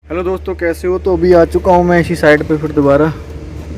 Hello दोस्तों, कैसे हो। तो अभी आ चुका हूँ मैं इसी साइड पे फिर दोबारा।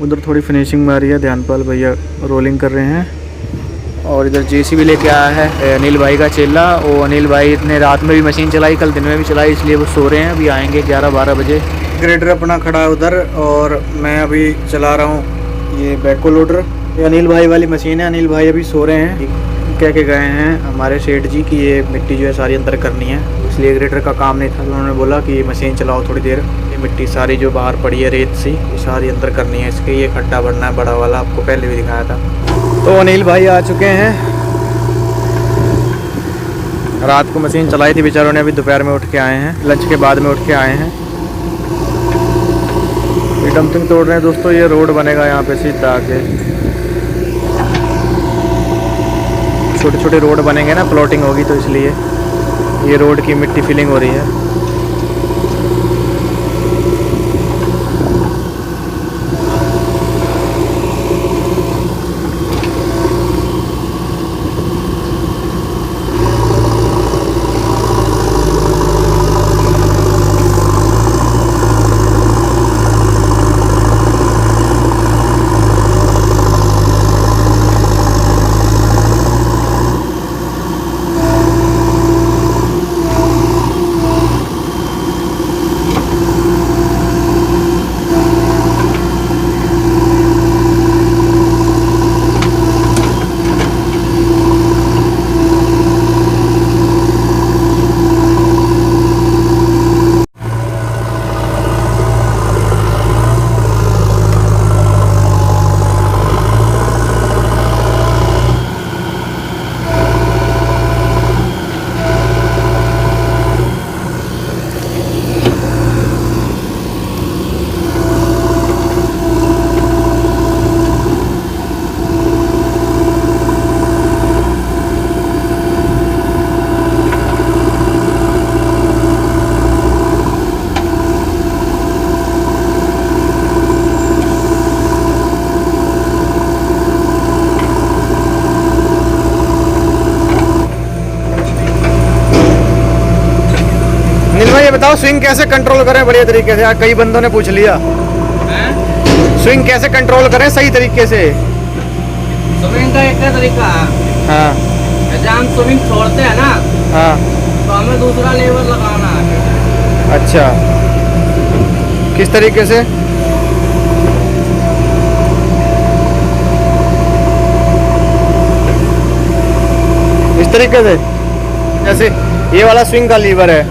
उधर थोड़ी फिनिशिंग में आ रही है, ध्यानपाल भैया रोलिंग कर रहे हैं। और इधर जेसीबी लेके आया है अनिल भाई का चेला। वो अनिल भाई ने रात में भी मशीन चलाई, कल दिन में भी चलाई, इसलिए वो सो रहे हैं। अभी आएंगे 11-12 बजे। ग्रेडर अपना खड़ा है उधर और मैं अभी चला रहा हूँ ये बैको लोडर। ये अनिल भाई वाली मशीन है। अनिल भाई अभी सो रहे हैं। कह के गए हैं हमारे सेठ जी कि ये मिट्टी जो है सारी अंदर करनी है, इसलिए ग्रेडर का काम नहीं था। तो उन्होंने बोला कि मशीन चलाओ थोड़ी देर, ये मिट्टी सारी जो बाहर पड़ी है रेत सी, ये सारी अंदर करनी है। इसके ये खड्डा भरना है बड़ा वाला, आपको पहले भी दिखाया था। तो अनिल भाई आ चुके हैं। रात को मशीन चलाई थी बेचारों ने, अभी दोपहर में उठ के आए हैं, लंच के बाद में उठ के आए हैं। ये डंपिंग तोड़ रहे हैं दोस्तों। ये रोड बनेगा यहाँ पे सीधा आके, छोटे छोटे रोड बनेंगे ना, प्लॉटिंग होगी, तो इसलिए ये रोड की मिट्टी फिलिंग हो रही है। ये बताओ स्विंग कैसे कंट्रोल करें बढ़िया तरीके से। कई बंदों ने पूछ लिया स्विंग कैसे कंट्रोल करें सही तरीके से। स्विंग का एक तरीका है। हाँ, जैसे हम स्विंग छोड़ते हैं ना, हाँ, तो हमें दूसरा लेवर लगाना है। अच्छा, किस तरीके से। इस तरीके से, जैसे ये वाला स्विंग का लीवर है।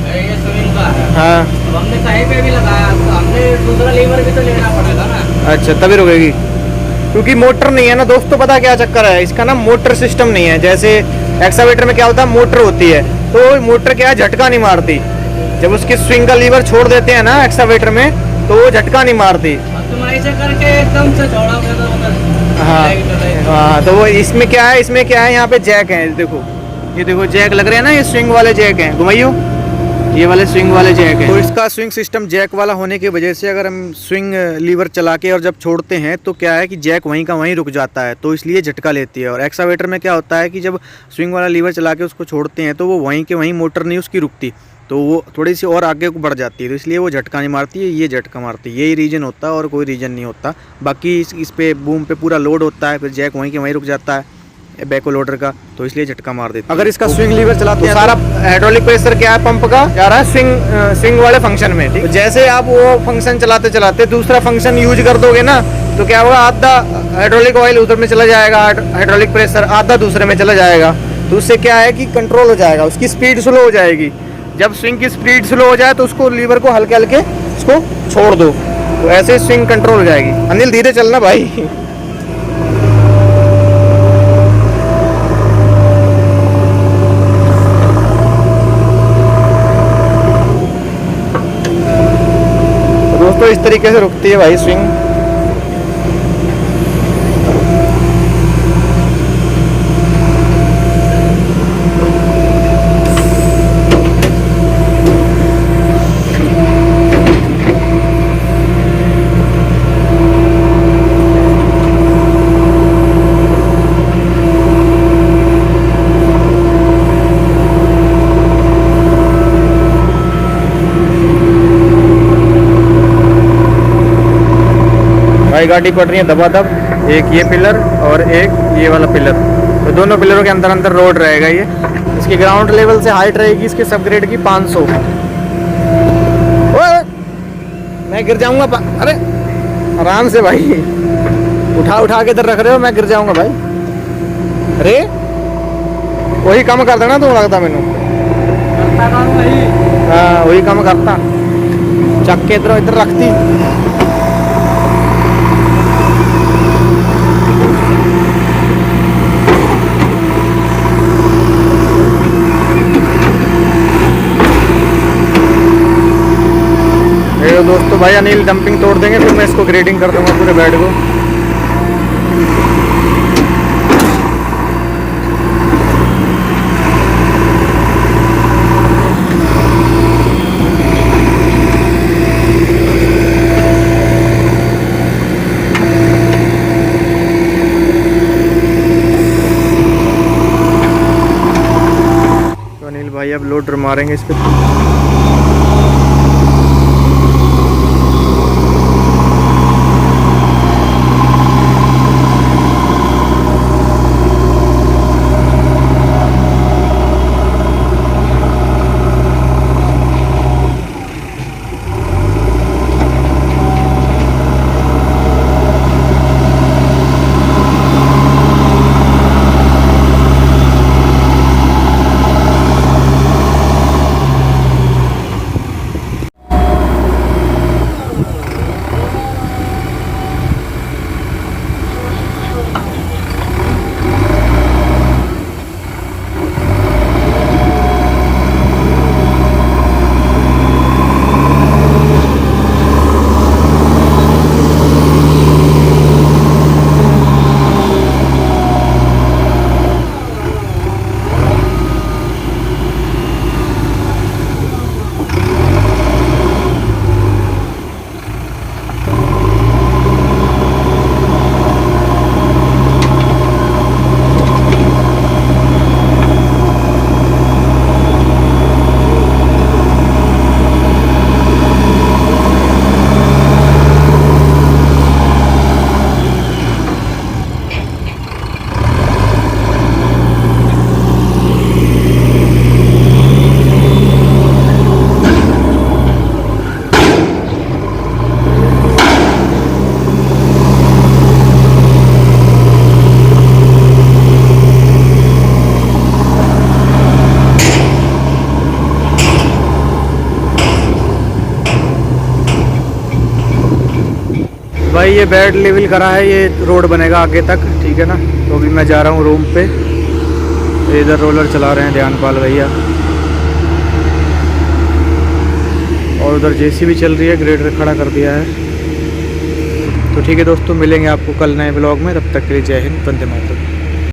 ये स्विंग का है। हाँ, तो हमने कहीं पे भी लगाया तो हमने दूसरा लीवर भी तो लेना पड़ेगा ना। अच्छा, तभी रुकेगी। क्योंकि मोटर नहीं है ना दोस्तों, पता क्या चक्कर है इसका ना, मोटर सिस्टम नहीं है। जैसे एक्सावेटर में क्या होता है, मोटर होती है, तो मोटर क्या है, झटका नहीं मारती। जब उसकी स्विंग का लीवर छोड़ देते हैं ना एक्सावेटर में, तो वो झटका नहीं मारती। तुम ऐसे करके एकदम से छोड़ोगे तो हाँ, हाँ, तो वो इसमें क्या है, इसमें क्या है, यहाँ पे जैक है, देखो, ये देखो जैक लग रहे हैं ना, ये स्विंग वाले जैक हैं। घुमाइयो, ये वाले स्विंग वाले जैक है। तो इसका स्विंग सिस्टम जैक वाला होने की वजह से अगर हम स्विंग लीवर चला के और जब छोड़ते हैं तो क्या है कि जैक वहीं का वहीं रुक जाता है, तो इसलिए झटका लेती है। और एक्सावेटर में क्या होता है कि जब स्विंग वाला लीवर चला के उसको छोड़ते हैं तो वो वहीं के वहीं, मोटर नहीं उसकी रुकती, तो वो थोड़ी सी और आगे को बढ़ जाती है, तो इसलिए वो झटका नहीं मारती है, ये झटका मारती है। यही रीज़न होता है और कोई रीज़न नहीं होता। बाकी इस पे बूम पे पूरा लोड होता है, फिर जैक वहीं के वहीं रुक जाता है बैको लोडर का, तो इसलिए झटका मार देती है। अगर इसका स्विंग लीवर चलाते हैं, सारा हाइड्रोलिक प्रेशर क्या है, पंप का जा रहा है स्विंग वाले फंक्शन में। ठीक, जैसे आप वो फंक्शन चलाते चलाते दूसरा फंक्शन यूज कर दोगे ना, तो क्या होगा, आधा हाइड्रोलिक ऑयल उधर में चला जाएगा, हाइड्रोलिक प्रेशर आधा दूसरे में चला जाएगा। तो उससे क्या है कि कंट्रोल हो जाएगा, उसकी स्पीड स्लो हो जाएगी। जब स्विंग की स्पीड स्लो हो जाए तो उसको लीवर को हल्के हल्के उसको छोड़ दो, तो ऐसे स्विंग कंट्रोल हो जाएगी। अनिल धीरे चलना भाई। दोस्तों इस तरीके से रुकती है भाई स्विंग। भाई गाड़ी पड़ रही है दबादब, एक ये पिलर और एक ये वाला पिलर, तो दोनों पिलरों के अंदर अंदर रोड रहेगा ये। इसकी ग्राउंड लेवल से हाइट रहेगी इसके सब ग्रेड की 500। ओए मैं गिर जाऊंगा, अरे आराम से भाई, उठा के इधर रख रहे हो, मैं गिर जाऊंगा भाई। अरे वही काम कर देना तू, लगता मैनू। हाँ वही काम करता, चक के इधर रखती। ये दोस्तों भाई अनिल डंपिंग तोड़ देंगे, फिर मैं इसको ग्रेडिंग कर दूंगा पूरे बेड को। अनिल भाई अब लोडर मारेंगे इस पे। भाई ये बेड लेवल करा है, ये रोड बनेगा आगे तक, ठीक है ना। तो अभी मैं जा रहा हूँ रूम पे, इधर रोलर चला रहे हैं ध्यानपाल भैया, और उधर जेसीबी चल रही है, ग्रेडर खड़ा कर दिया है। तो ठीक है दोस्तों, मिलेंगे आपको कल नए ब्लॉग में, तब तक के लिए जय हिंद, वंदे मातरम।